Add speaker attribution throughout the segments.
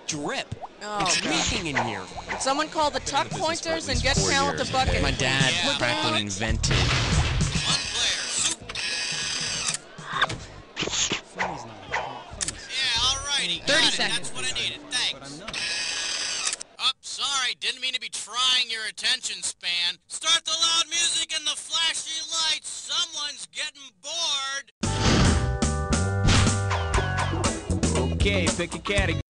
Speaker 1: drip.
Speaker 2: Oh,
Speaker 1: It's
Speaker 2: God.
Speaker 1: leaking in here.
Speaker 2: Did someone call the tuck pointers and get talent to bucket?
Speaker 1: My dad practically invented.
Speaker 3: One player. Yeah, alrighty.
Speaker 2: 30 seconds.
Speaker 3: That's what I needed. Thanks. Oh, sorry. Didn't mean to be trying your attention span. Start the loud music and the flashy lights. Someone's getting bored.
Speaker 1: Okay, pick a category.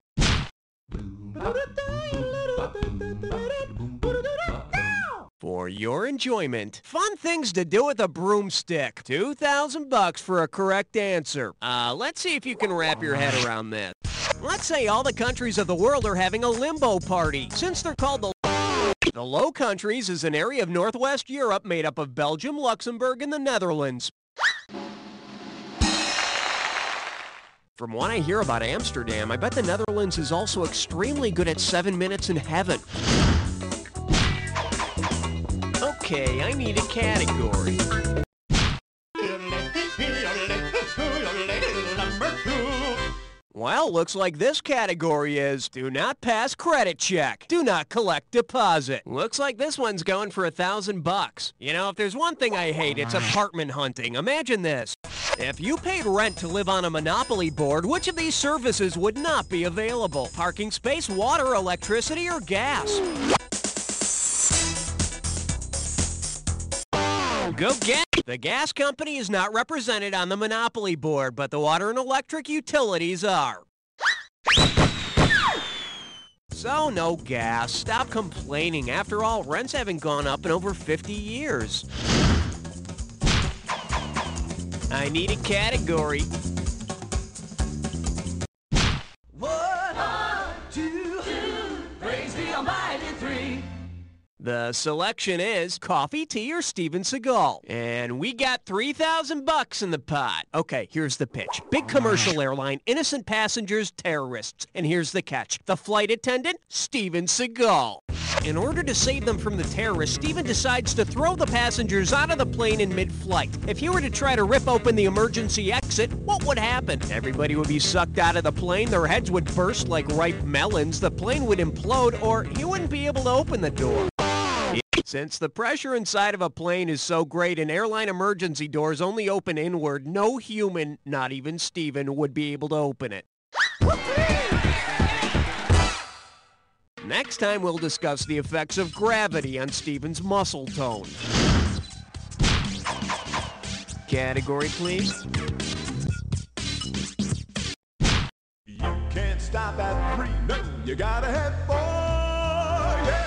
Speaker 1: For your enjoyment, fun things to do with a broomstick. $2,000 for a correct answer. Let's see if you can wrap your head around this. Let's say all the countries of the world are having a limbo party. Since they're called the Low Countries is an area of Northwest Europe made up of Belgium, Luxembourg, and the Netherlands. From what I hear about Amsterdam, I bet the Netherlands is also extremely good at 7 minutes in heaven. Okay, I need a category. Well, looks like this category is do not pass credit check, do not collect deposit. Looks like this one's going for $1,000. You know, if there's one thing I hate, it's apartment hunting. Imagine this. If you paid rent to live on a Monopoly board, which of these services would not be available? Parking space, water, electricity, or gas? Go get it. The gas company is not represented on the Monopoly board, but the water and electric utilities are. So no gas. Stop complaining. After all, rents haven't gone up in over 50 years. I need a category.
Speaker 4: 1, 2, praise the Almighty 3.
Speaker 1: The selection is coffee, tea, or Steven Seagal. And we got $3,000 in the pot. Okay, here's the pitch. Big commercial airline, innocent passengers, terrorists. And here's the catch. The flight attendant, Steven Seagal. In order to save them from the terrorists, Steven decides to throw the passengers out of the plane in mid-flight. If he were to try to rip open the emergency exit, what would happen? Everybody would be sucked out of the plane, their heads would burst like ripe melons, the plane would implode, or he wouldn't be able to open the door. Since the pressure inside of a plane is so great and airline emergency doors only open inward, no human, not even Steven, would be able to open it. Next time we'll discuss the effects of gravity on Steven's muscle tone. Category, please.
Speaker 5: You can't stop at 3, no, you gotta have 4, yeah!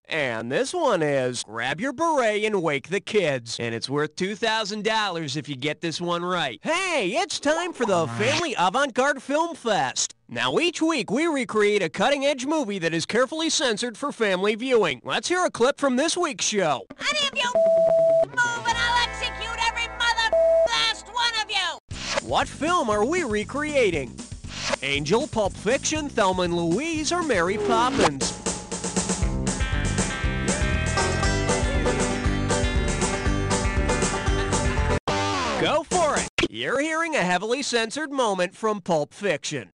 Speaker 1: And this one is, grab your beret and wake the kids. And it's worth $2,000 if you get this one right. Hey, it's time for the Family Avant-Garde Film Fest. Now each week we recreate a cutting-edge movie that is carefully censored for family viewing. Let's hear a clip from this week's show.
Speaker 6: Any of you move and I'll execute every last one of you!
Speaker 1: What film are we recreating? Angel, Pulp Fiction, Thelma and Louise, or Mary Poppins? Go for it! You're hearing a heavily censored moment from Pulp Fiction.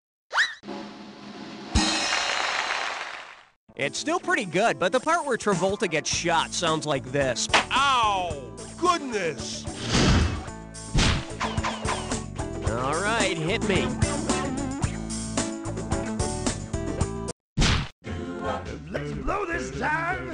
Speaker 1: It's still pretty good, but the part where Travolta gets shot sounds like this. Ow! Goodness! All right, hit me.
Speaker 4: Let's blow this time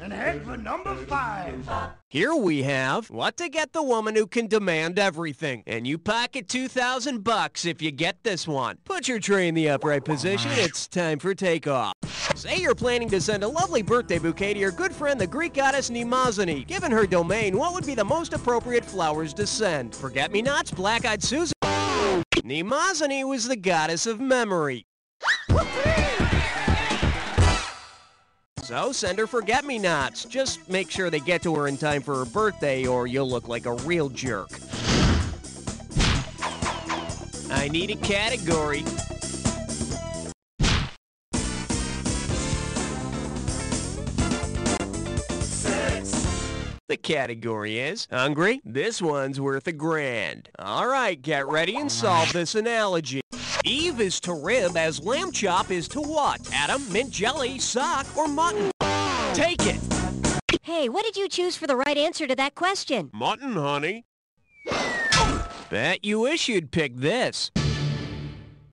Speaker 4: and head for number 5.
Speaker 1: Here we have what to get the woman who can demand everything. And you pocket $2,000 if you get this one. Put your tray in the upright position. It's time for takeoff. Say you're planning to send a lovely birthday bouquet to your good friend, the Greek goddess Mnemosyne. Given her domain, what would be the most appropriate flowers to send? Forget-me-nots, black-eyed Susan? Mnemosyne was the goddess of memory. So send her forget-me-nots. Just make sure they get to her in time for her birthday or you'll look like a real jerk. I need a category. The category is hungry. This one's worth $1,000. All right, get ready and solve this analogy. Eve is to rib as lamb chop is to what? Adam, mint jelly, sock, or mutton? Take it!
Speaker 6: Hey, what did you choose for the right answer to that question?
Speaker 1: Mutton, honey. Bet you wish you'd pick this.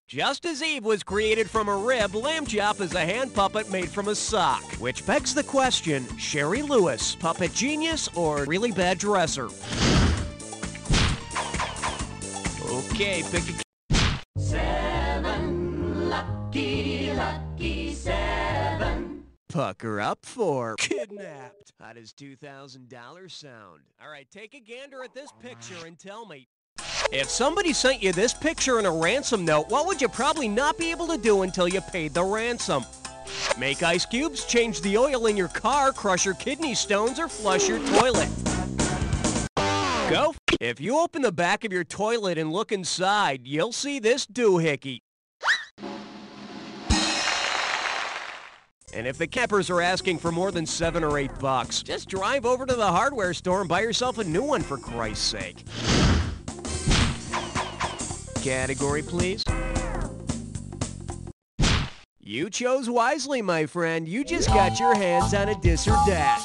Speaker 1: Just as Eve was created from a rib, lamb chop is a hand puppet made from a sock. Which begs the question, Sherry Lewis, puppet genius or really bad dresser? Okay, pick a...
Speaker 4: 7, lucky 7.
Speaker 1: Pucker up for kidnapped. How does $2,000 sound? All right, take a gander at this picture and tell me. If somebody sent you this picture and a ransom note, what would you probably not be able to do until you paid the ransom? Make ice cubes, change the oil in your car, crush your kidney stones, or flush your toilet. Go. If you open the back of your toilet and look inside, you'll see this doohickey. And if the campers are asking for more than $7 or $8, just drive over to the hardware store and buy yourself a new one for Christ's sake. Category, please. You chose wisely, my friend. You just got your hands on a dis or dat.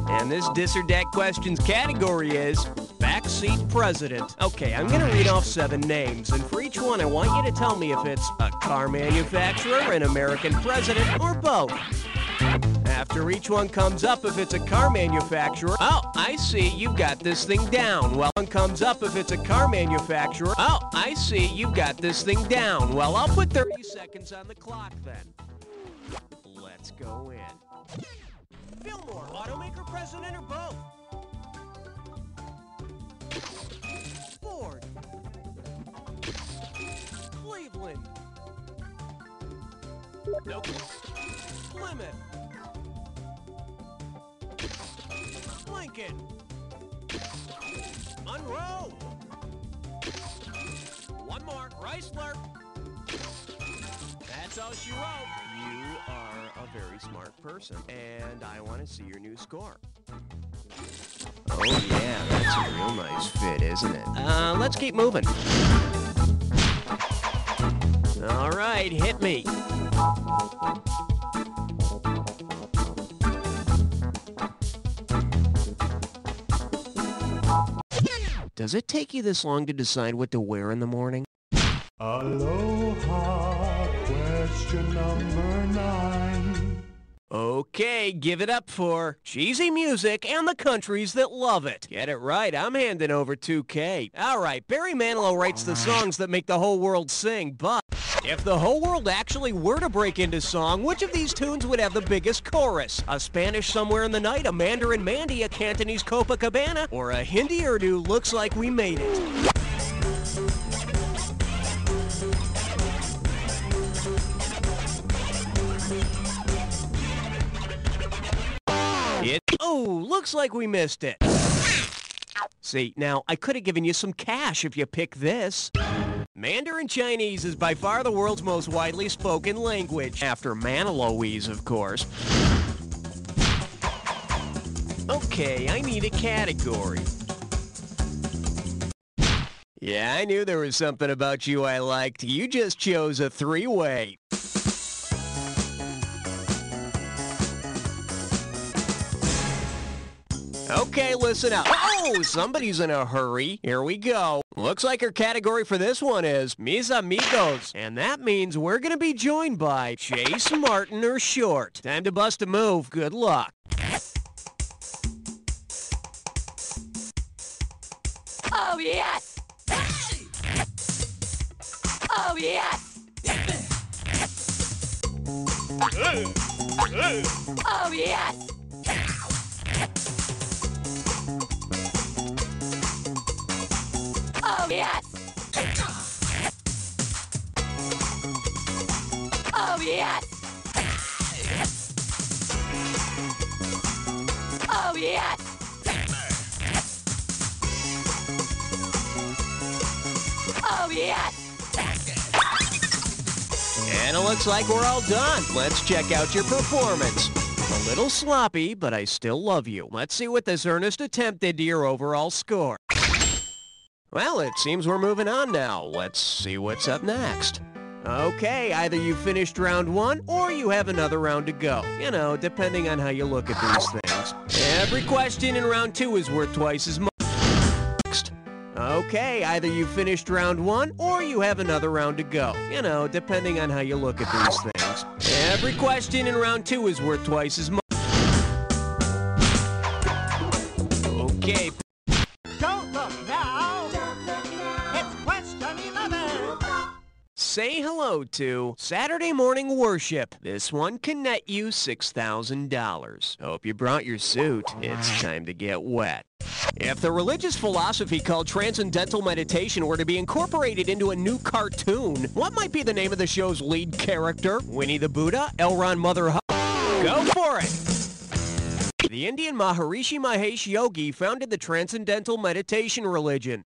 Speaker 1: And this dis or dat question's category is backseat president. Okay, I'm gonna read off 7 names, and for each one I want you to tell me if it's a car manufacturer, an American president, or both. After each one comes up, if it's a car manufacturer, oh, I see, you've got this thing down. Well, one comes up if it's a car manufacturer, oh, I see, you've got this thing down. Well, I'll put 30 seconds on the clock then. Let's go in. Fillmore, automaker, president, or both? Ford. Cleveland. Nope. Plymouth. Lincoln. Monroe. One more. Chrysler. That's all she wrote. You are a very smart person, and I want to see your new score. Oh yeah, that's a real nice fit, isn't it? Let's keep moving. All right, hit me. Does it take you this long to decide what to wear in the morning?
Speaker 5: Aloha, question number 9.
Speaker 1: Okay, give it up for cheesy music and the countries that love it. Get it right, I'm handing over $2K. All right, Barry Manilow writes the songs that make the whole world sing, but if the whole world actually were to break into song, which of these tunes would have the biggest chorus? A Spanish Somewhere in the Night, a Mandarin Mandy, a Cantonese Copacabana, or a Hindi Urdu Looks Like We Made It? Oh, looks like we missed it. See, now, I could have given you some cash if you pick this. Mandarin Chinese is by far the world's most widely spoken language, after Manilowese, of course. Okay, I need a category. Yeah, I knew there was something about you I liked. You just chose a 3-way. Okay, listen up. Oh, somebody's in a hurry. Here we go. Looks like our category for this one is Mis Amigos. And that means we're going to be joined by Chase, Martin, or Short. Time to bust a move. Good luck.
Speaker 6: Oh, yes! Oh, yes! Oh, yes! Oh, yes! Oh, yes! Oh, yes! Oh, yes!
Speaker 1: And it looks like we're all done. Let's check out your performance. A little sloppy, but I still love you. Let's see what this earnest attempt did to your overall score. Well, it seems we're moving on now. Let's see what's up next. Okay, either you finished round 1 or you have another round to go. You know, depending on how you look at these things. Every question in round 2 is worth twice as much. Okay, either you finished round 1 or you have another round to go. You know, depending on how you look at these things. Every question in round 2 is worth twice as much. Okay.
Speaker 4: Don't look now. It's question 11.
Speaker 1: Say hello to Saturday Morning Worship. This one can net you $6,000. Hope you brought your suit. It's time to get wet. If the religious philosophy called transcendental meditation were to be incorporated into a new cartoon, what might be the name of the show's lead character? Winnie the Buddha? Elron Mother Hubbard? Go for it! The Indian Maharishi Mahesh Yogi founded the Transcendental Meditation religion.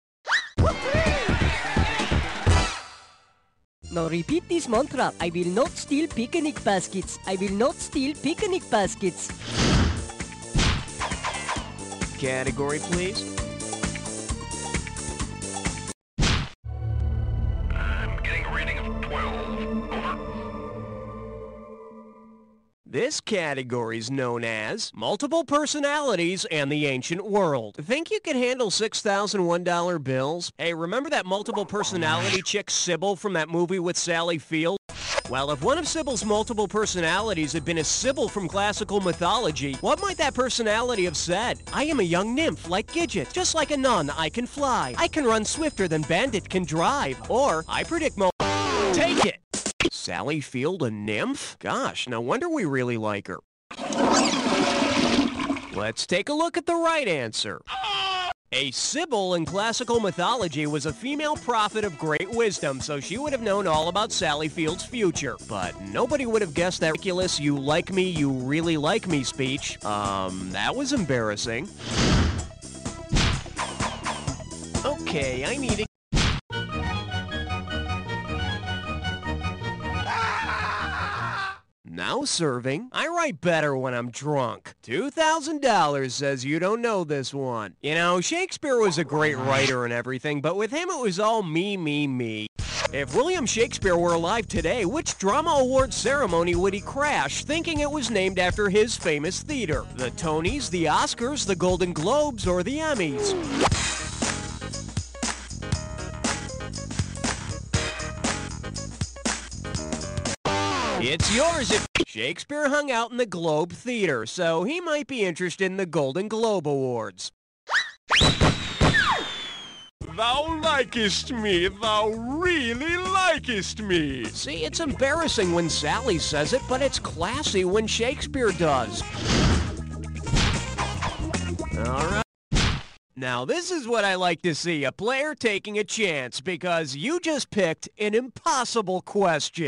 Speaker 7: Now repeat this mantra. I will not steal picnic baskets. I will not steal picnic baskets.
Speaker 1: Category, please.
Speaker 8: I'm getting a reading of 12. Over.
Speaker 1: This category is known as Multiple Personalities and the Ancient World. Think you can handle $6,001 bills? Hey, remember that multiple personality chick Sybil from that movie with Sally Field? Well, if one of Sybil's multiple personalities had been a Sybil from classical mythology, what might that personality have said? I am a young nymph like Gidget. Just like a nun, I can fly. I can run swifter than Bandit can drive. Or, I predict Take it! Sally Field a nymph? Gosh, no wonder we really like her. Let's take a look at the right answer. A Sybil in classical mythology was a female prophet of great wisdom, so she would have known all about Sally Field's future. But nobody would have guessed that ridiculous "you like me, you really like me" speech. That was embarrassing. Okay, I need to... Now serving. I write better when I'm drunk. $2,000 says you don't know this one. You know, Shakespeare was a great writer and everything, but with him it was all me, me, me. If William Shakespeare were alive today, which drama award ceremony would he crash, thinking it was named after his famous theater? The Tonys, the Oscars, the Golden Globes, or the Emmys? It's yours if Shakespeare hung out in the Globe Theater, so he might be interested in the Golden Globe Awards. Thou likest me, thou really likest me. See, it's embarrassing when Sally says it, but it's classy when Shakespeare does. All right. Now, this is what I like to see, a player taking a chance, because you just picked an impossible question.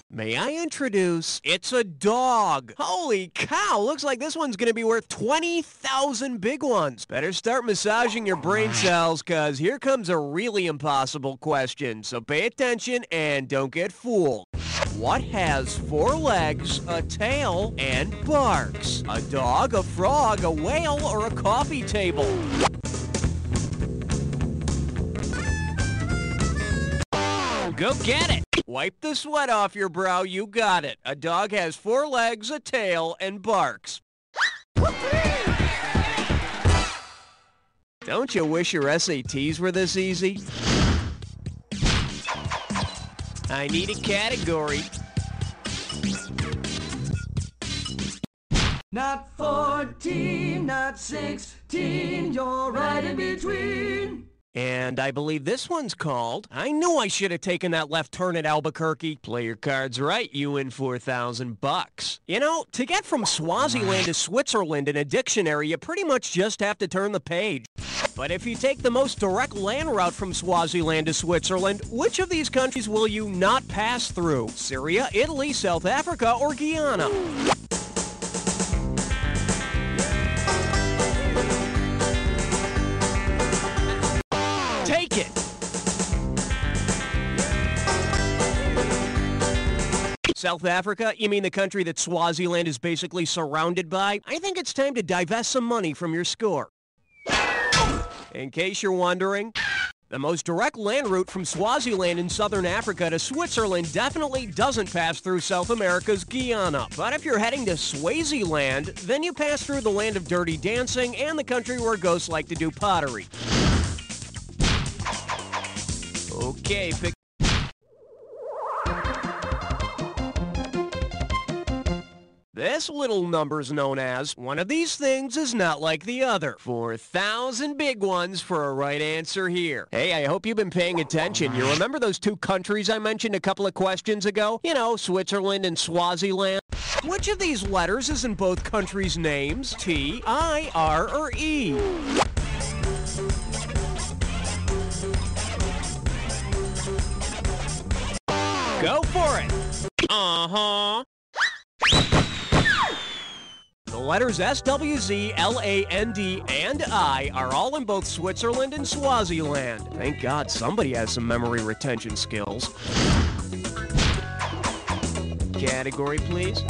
Speaker 1: May I introduce, it's a dog. Holy cow, looks like this one's gonna be worth 20,000 big ones. Better start massaging your brain cells, cause here comes a really impossible question. So pay attention and don't get fooled. What has 4 legs, a tail, and barks? A dog, a frog, a whale, or a coffee table? Go get it! Wipe the sweat off your brow, you got it. A dog has 4 legs, a tail, and barks. Don't you wish your SATs were this easy? I need a category.
Speaker 9: Not 14, not 16, you're right in between.
Speaker 1: And I believe this one's called, I knew I should have taken that left turn at Albuquerque. Play your cards right, you win $4,000. You know, to get from Swaziland to Switzerland in a dictionary, you pretty much just have to turn the page. But if you take the most direct land route from Swaziland to Switzerland, which of these countries will you not pass through? Syria, Italy, South Africa, or Guyana? South Africa? You mean the country that Swaziland is basically surrounded by? I think it's time to divest some money from your score. In case you're wondering, the most direct land route from Swaziland in southern Africa to Switzerland definitely doesn't pass through South America's Guyana. But if you're heading to Swaziland, then you pass through the land of dirty dancing and the country where ghosts like to do pottery. Okay, pick. This little number's known as one of these things is not like the other. 4,000 big ones for a right answer here. Hey, I hope you've been paying attention. You remember those two countries I mentioned a couple of questions ago? You know, Switzerland and Swaziland. Which of these letters is in both countries' names? T, I, R, or E? Go for it. Uh-huh. The letters S, W, Z, L, A, N, D, and I are all in both Switzerland and Swaziland. Thank God somebody has some memory retention skills. Category, please.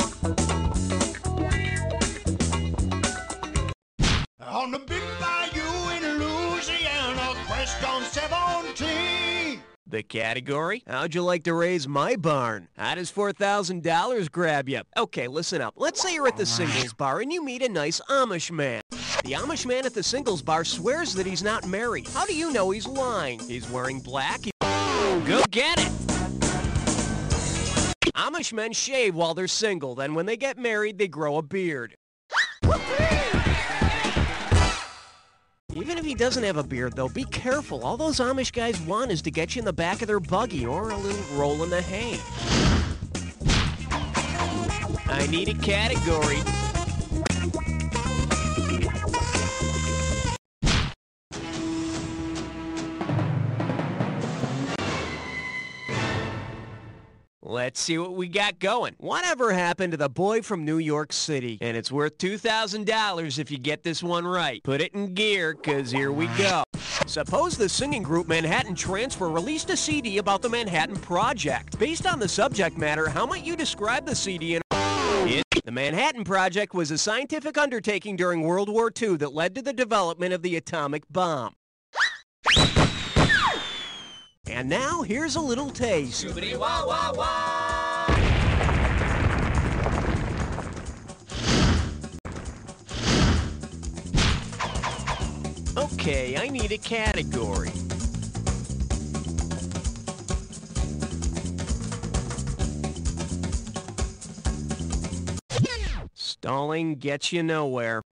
Speaker 4: On the big bayou in Louisiana, crest on 17.
Speaker 1: The category? How'd you like to raise my barn? How does $4,000 grab you? Okay, listen up. Let's say you're at the singles bar and you meet a nice Amish man. The Amish man at the singles bar swears that he's not married. How do you know he's lying? He's wearing black. Go get it! Amish men shave while they're single. Then when they get married, they grow a beard. Even if he doesn't have a beard, though, be careful. All those Amish guys want is to get you in the back of their buggy or a little roll in the hay. I need a category. Let's see what we got going. Whatever happened to the boy from New York City? And it's worth $2,000 if you get this one right. Put it in gear, 'cause here we go. Suppose the singing group Manhattan Transfer released a CD about the Manhattan Project. Based on the subject matter, how might you describe the CD in The Manhattan Project was a scientific undertaking during World War II that led to the development of the atomic bomb. And now, here's a little taste. Okay, I need a category. Stalling gets you nowhere.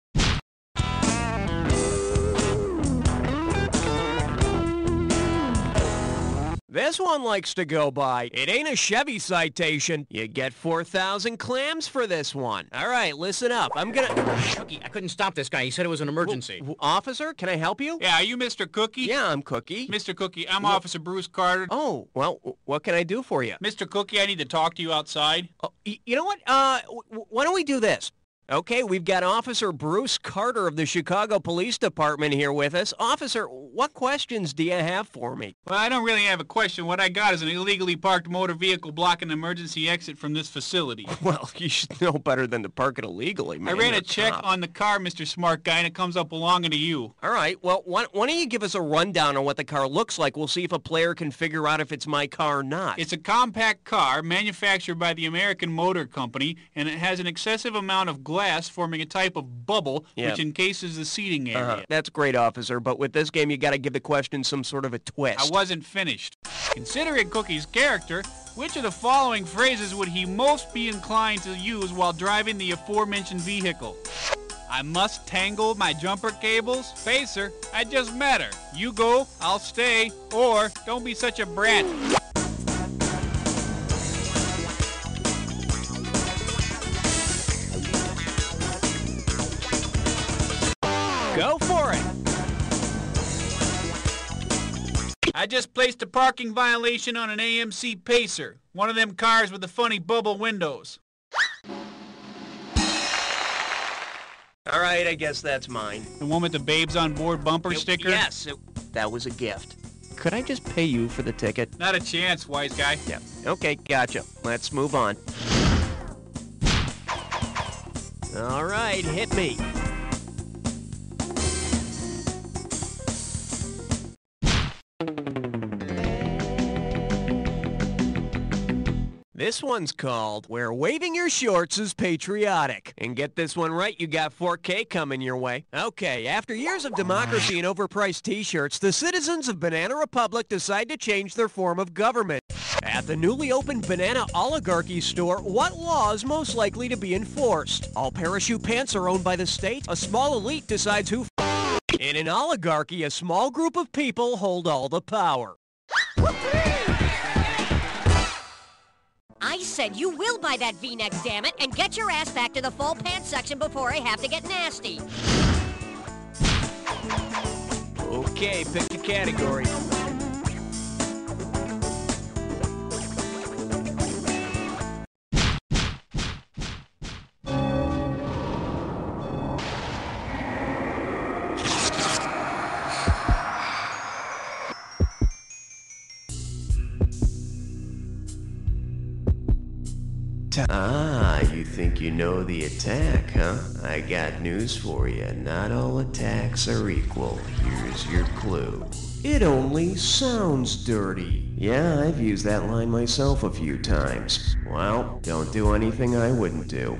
Speaker 1: This one likes to go by. It ain't a Chevy Citation. You get 4,000 clams for this one. All right, listen up. I'm gonna...
Speaker 3: Cookie, I couldn't stop this guy. He said it was an emergency.
Speaker 1: Officer, can I help you?
Speaker 10: Yeah, are you Mr. Cookie?
Speaker 1: Yeah, I'm Cookie.
Speaker 10: Mr. Cookie, I'm Officer Bruce Carter.
Speaker 1: Oh, well, what can I do for you?
Speaker 10: Mr. Cookie, I need to talk to you outside.
Speaker 1: Oh, you know what? Why don't we do this? Okay, we've got Officer Bruce Carter of the Chicago Police Department here with us. Officer, what questions do you have for me?
Speaker 10: Well, I don't really have a question. What I got is an illegally parked motor vehicle blocking an emergency exit from this facility.
Speaker 1: Well, you should know better than to park it illegally, man.
Speaker 10: I ran a check on the car, Mr. Smart Guy, and it comes up belonging to you.
Speaker 1: All right, well, why don't you give us a rundown on what the car looks like? We'll see if a player can figure out if it's my car or not.
Speaker 10: It's a compact car manufactured by the American Motor Company, and it has an excessive amount of glass forming a type of bubble which encases the seating area.
Speaker 1: That's great, officer, but with this game you gotta give the question some sort of a twist.
Speaker 10: I wasn't finished. Considering Cookie's character, which of the following phrases would he most be inclined to use while driving the aforementioned vehicle? I must tangle my jumper cables? Facer, I just met her. You go, I'll stay, or don't be such a brat.
Speaker 1: Go for it!
Speaker 10: I just placed a parking violation on an AMC Pacer, one of them cars with the funny bubble windows.
Speaker 1: All right, I guess that's mine.
Speaker 10: The one with the Babes on Board bumper sticker?
Speaker 1: Yes, that was a gift. Could I just pay you for the ticket?
Speaker 10: Not a chance, wise guy.
Speaker 1: Yeah. Okay, gotcha. Let's move on. All right, hit me. This one's called Where Waving Your Shorts is Patriotic. And get this one right, you got 4K coming your way. Okay, after years of democracy and overpriced t-shirts, the citizens of Banana Republic decide to change their form of government. At the newly opened Banana Albuquerque store, what law is most likely to be enforced? All parachute pants are owned by the state. A small elite decides who In an oligarchy, a small group of people hold all the power.
Speaker 6: I said you will buy that V-neck, damn it, and get your ass back to the full pants section before I have to get nasty.
Speaker 1: Okay, pick a category. Ah, you think you know the attack, huh? I got news for you. Not all attacks are equal. Here's your clue. It only sounds dirty. Yeah, I've used that line myself a few times. Well, don't do anything I wouldn't do.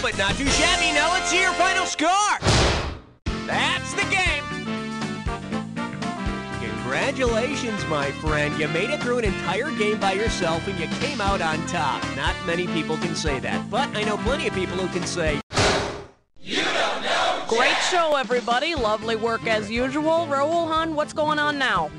Speaker 1: But not too shabby. Now let's see your final score. That's the game. Congratulations, my friend. You made it through an entire game by yourself and you came out on top. Not many people can say that, but I know plenty of people who can say,
Speaker 2: You don't know. Great show, everybody. Lovely work as usual. Raoul Hun, what's going on now?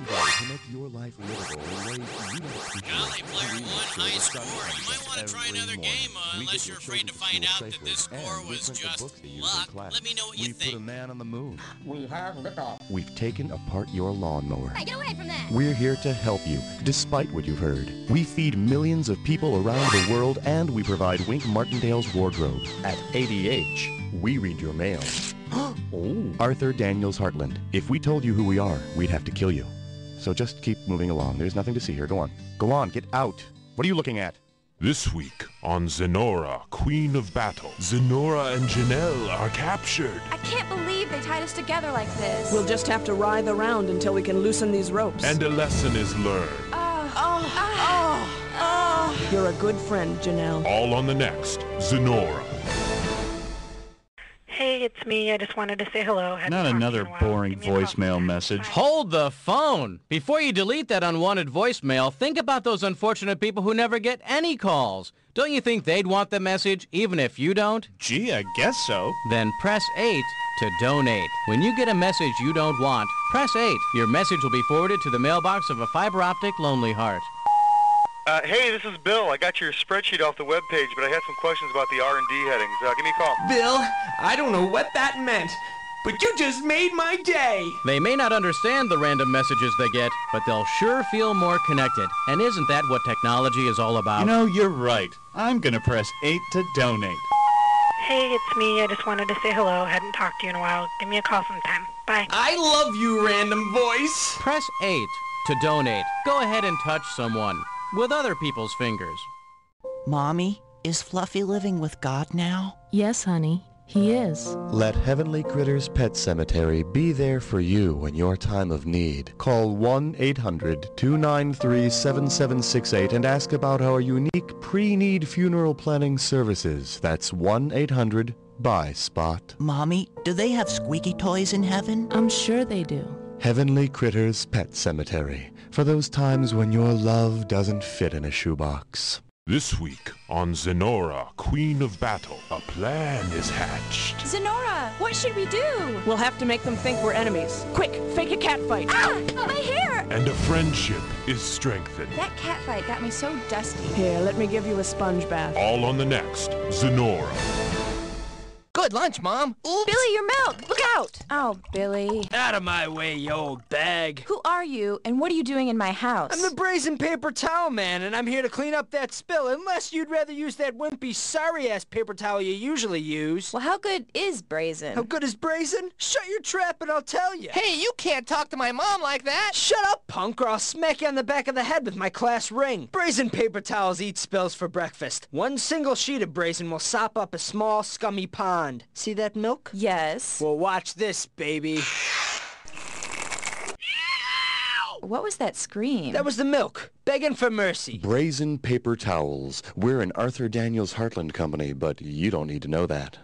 Speaker 3: Golly, player one, high score. You might want to try another game, unless you're afraid to find out that this score was just luck. Let me know what you think.
Speaker 11: We put a man on the moon.
Speaker 9: We have liftoff.
Speaker 11: We've taken apart your lawnmower.
Speaker 6: Hey, get away from that!
Speaker 11: We're here to help you, despite what you've heard. We feed millions of people around the world, and we provide Wink Martindale's wardrobe. At ADH, we read your mail. Oh. Arthur Daniels Heartland. If we told you who we are, we'd have to kill you. So just keep moving along. There's nothing to see here. Go on. Go on. Get out. What are you looking at?
Speaker 12: This week on Zenora, Queen of Battle, Zenora and Janelle are captured.
Speaker 13: I can't believe they tied us together like this.
Speaker 2: We'll just have to writhe around until we can loosen these ropes.
Speaker 12: And a lesson is learned.
Speaker 2: You're a good friend, Janelle.
Speaker 12: All on the next Zenora.
Speaker 14: Hey, it's me. I just wanted to say hello.
Speaker 15: Not another boring voicemail message.
Speaker 16: Hold the phone! Before you delete that unwanted voicemail, think about those unfortunate people who never get any calls. Don't you think they'd want the message, even if you don't?
Speaker 15: Gee, I guess so.
Speaker 16: Then press 8 to donate. When you get a message you don't want, press 8. Your message will be forwarded to the mailbox of a fiber optic Lonely Heart.
Speaker 17: Hey, this is Bill. I got your spreadsheet off the webpage, but I had some questions about the R&D headings. Give me a call.
Speaker 1: Bill, I don't know what that meant, but you just made my day.
Speaker 16: They may not understand the random messages they get, but they'll sure feel more connected. And isn't that what technology is all about?
Speaker 15: You know, you're right. I'm gonna press 8 to donate.
Speaker 14: Hey, it's me. I just wanted to say hello. Hadn't talked to you in a while. Give me a call sometime. Bye.
Speaker 1: I love you, random voice.
Speaker 16: Press 8 to donate. Go ahead and touch someone with other people's fingers.
Speaker 18: Mommy, is Fluffy living with God now?
Speaker 2: Yes, honey, he is.
Speaker 11: Let Heavenly Critters Pet Cemetery be there for you in your time of need. Call 1-800-293-7768 and ask about our unique pre-need funeral planning services. That's 1-800-BUY-SPOT.
Speaker 18: Mommy, do they have squeaky toys in heaven?
Speaker 2: I'm sure they do.
Speaker 11: Heavenly Critters Pet Cemetery. For those times when your love doesn't fit in a shoebox.
Speaker 12: This week on Zenora, Queen of Battle, a plan is hatched.
Speaker 13: Zenora, what should we do?
Speaker 2: We'll have to make them think we're enemies. Quick, fake a cat fight.
Speaker 13: Ah! My hair!
Speaker 12: And a friendship is strengthened.
Speaker 13: That cat fight got me so dusty.
Speaker 2: Here, let me give you a sponge bath.
Speaker 12: All on the next Zenora.
Speaker 18: Good lunch, Mom. Oops.
Speaker 13: Billy, your milk! Look out! Oh, Billy.
Speaker 1: Out of my way, you old bag.
Speaker 13: Who are you, and what are you doing in my house?
Speaker 1: I'm the brazen paper towel man, and I'm here to clean up that spill, unless you'd rather use that wimpy, sorry-ass paper towel you usually use.
Speaker 13: Well, how good is brazen?
Speaker 1: How good is brazen? Shut your trap and I'll tell you.
Speaker 18: Hey, you can't talk to my mom like that.
Speaker 1: Shut up, punk, or I'll smack you on the back of the head with my class ring. Brazen paper towels eat spills for breakfast. One single sheet of brazen will sop up a small, scummy pond. See that milk?
Speaker 13: Yes.
Speaker 1: Well, watch this, baby.
Speaker 13: What was that scream?
Speaker 1: That was the milk, begging for mercy.
Speaker 11: Brazen Paper Towels. We're an Arthur Daniels Heartland company, but you don't need to know that.